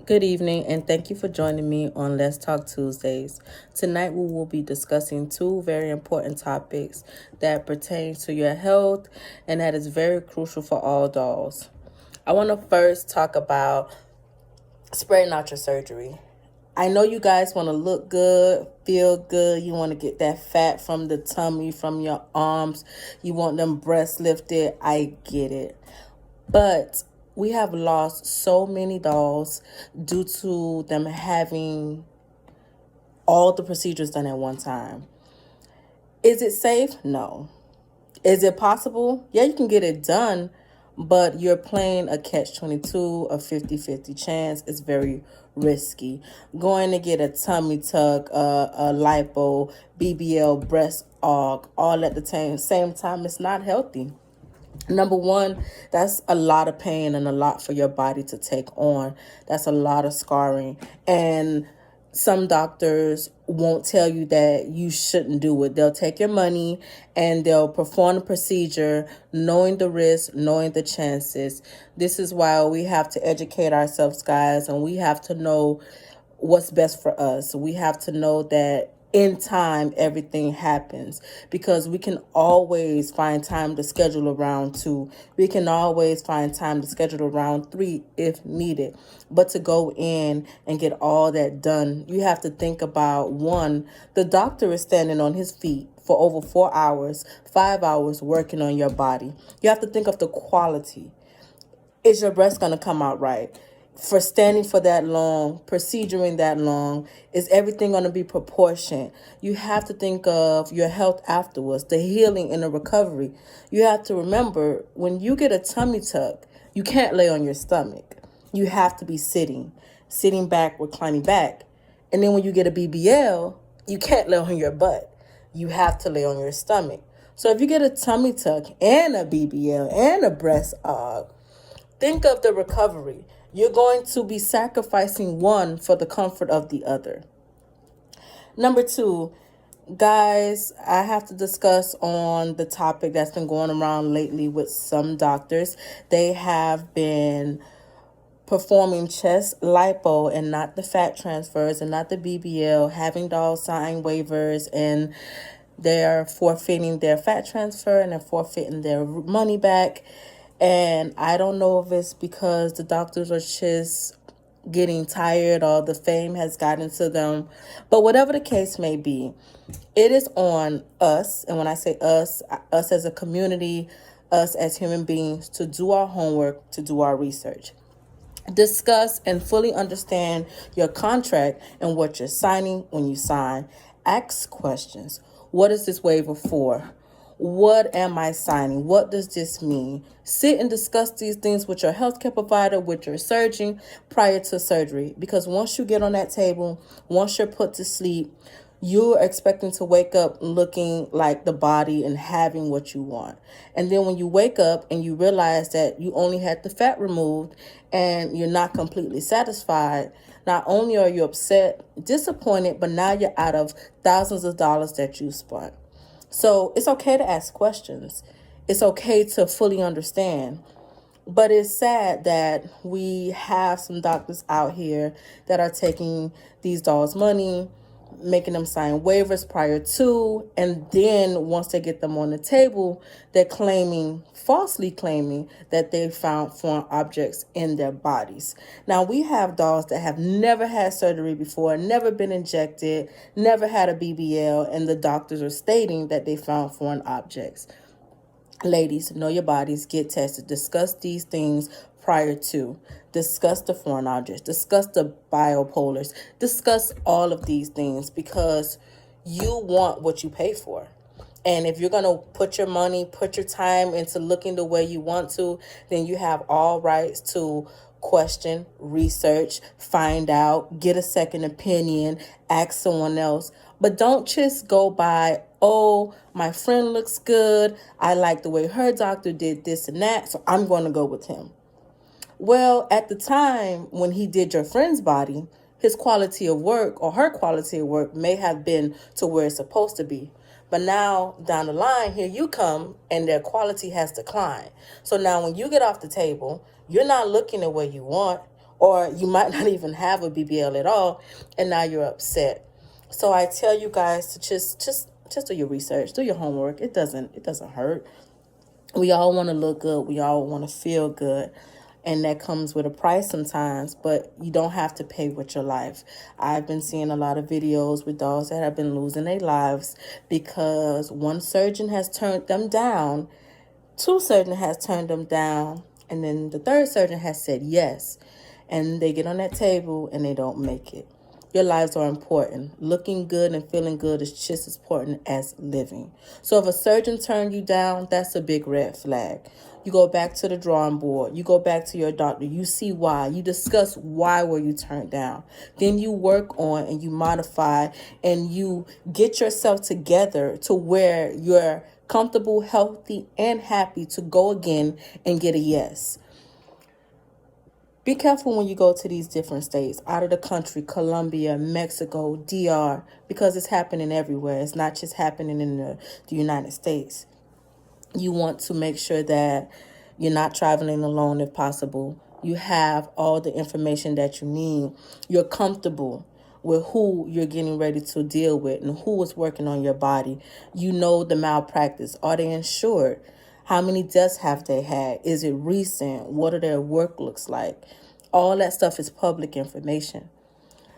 Good evening, and thank you for joining me on Let's Talk Tuesdays. Tonight, we will be discussing two very important topics that pertain to your health and that is very crucial for all dolls. I want to first talk about spreading out your surgery. I know you guys want to look good, feel good. You want to get that fat from the tummy, from your arms. You want them breasts lifted. I get it. But we have lost so many dolls due to them having all the procedures done at one time. Is it safe? No. Is it possible? Yeah, you can get it done, but you're playing a catch-22, a 50-50 chance. It's very risky. Going to get a tummy tuck, a lipo, BBL, breast aug, all at the same time, it's not healthy. Number one, that's a lot of pain and a lot for your body to take on. That's a lot of scarring. And some doctors won't tell you that you shouldn't do it. They'll take your money and they'll perform the procedure knowing the risk, knowing the chances. This is why we have to educate ourselves, guys, and we have to know what's best for us. We have to know that in time everything happens, because we can always find time to schedule around 2. We can always find time to schedule around 3 if needed. But to go in and get all that done, you have to think about, one, the doctor is standing on his feet for over 4 hours, 5 hours working on your body. You have to think of the quality. Is your breast going to come out right? For standing for that long, proceduring that long, is everything going to be proportioned? You have to think of your health afterwards, the healing and the recovery. You have to remember, when you get a tummy tuck, you can't lay on your stomach. You have to be sitting back, reclining back. And then when you get a BBL, you can't lay on your butt. You have to lay on your stomach. So if you get a tummy tuck and a BBL and a breast aug, think of the recovery. You're going to be sacrificing one for the comfort of the other. Number two, guys, I have to discuss on the topic that's been going around lately with some doctors. They have been performing chest lipo and not the fat transfers and not the BBL, having dolls sign waivers, and they're forfeiting their fat transfer and they're forfeiting their money back. And I don't know if it's because the doctors are just getting tired or the fame has gotten to them. But whatever the case may be, it is on us. And when I say us as a community, us as human beings, to do our homework, to do our research. Discuss and fully understand your contract and what you're signing when you sign. Ask questions. What is this waiver for? What am I signing? What does this mean? Sit and discuss these things with your healthcare provider, with your surgeon prior to surgery. Because once you get on that table, once you're put to sleep, you're expecting to wake up looking like the body and having what you want. And then when you wake up and you realize that you only had the fat removed and you're not completely satisfied, not only are you upset, disappointed, but now you're out of thousands of dollars that you spent. So it's okay to ask questions. It's okay to fully understand. But it's sad that we have some doctors out here that are taking these dolls' money, making them sign waivers prior to, and then once they get them on the table, they're falsely claiming that they found foreign objects in their bodies. Now, we have dolls that have never had surgery before, never been injected, never had a BBL, and the doctors are stating that they found foreign objects. Ladies, know your bodies, get tested, discuss these things prior to. Discuss the foreign objects, discuss the biopolars, discuss all of these things, because you want what you pay for. And if you're going to put your money, put your time into looking the way you want to, then you have all rights to question, research, find out, get a second opinion, ask someone else. But don't just go by, oh, my friend looks good, I like the way her doctor did this and that, so I'm going to go with him. Well, at the time when he did your friend's body, his quality of work or her quality of work may have been to where it's supposed to be. But now down the line, here you come and their quality has declined. So now when you get off the table, you're not looking the way you want, or you might not even have a BBL at all, and now you're upset. So I tell you guys to just do your research, do your homework. It doesn't hurt. We all want to look good. We all want to feel good. And that comes with a price sometimes, but you don't have to pay with your life. I've been seeing a lot of videos with dogs that have been losing their lives because one surgeon has turned them down, two surgeons has turned them down, and then the third surgeon has said yes. And they get on that table and they don't make it. Your lives are important. Looking good and feeling good is just as important as living. So if a surgeon turned you down, that's a big red flag. You go back to the drawing board. You go back to your doctor. You see why. You discuss why were you turned down. Then you work on and you modify and you get yourself together to where you're comfortable, healthy, and happy to go again and get a yes. Be careful when you go to these different states, out of the country, Colombia, Mexico, DR, because it's happening everywhere. It's not just happening in the United States. You want to make sure that you're not traveling alone if possible. You have all the information that you need. You're comfortable with who you're getting ready to deal with and who is working on your body. You know the malpractice. Are they insured? How many deaths have they had? Is it recent? What do their work looks like? All that stuff is public information.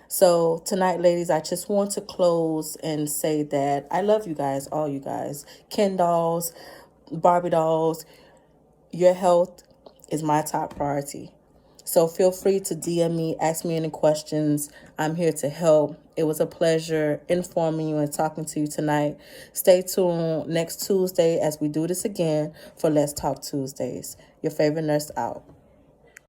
So tonight, ladies, I just want to close and say that I love you guys, all you guys. Ken dolls, Barbie dolls, your health is my top priority. So feel free to DM me, ask me any questions. I'm here to help. It was a pleasure informing you and talking to you tonight. Stay tuned next Tuesday as we do this again for Let's Talk Tuesdays. Your favorite nurse out.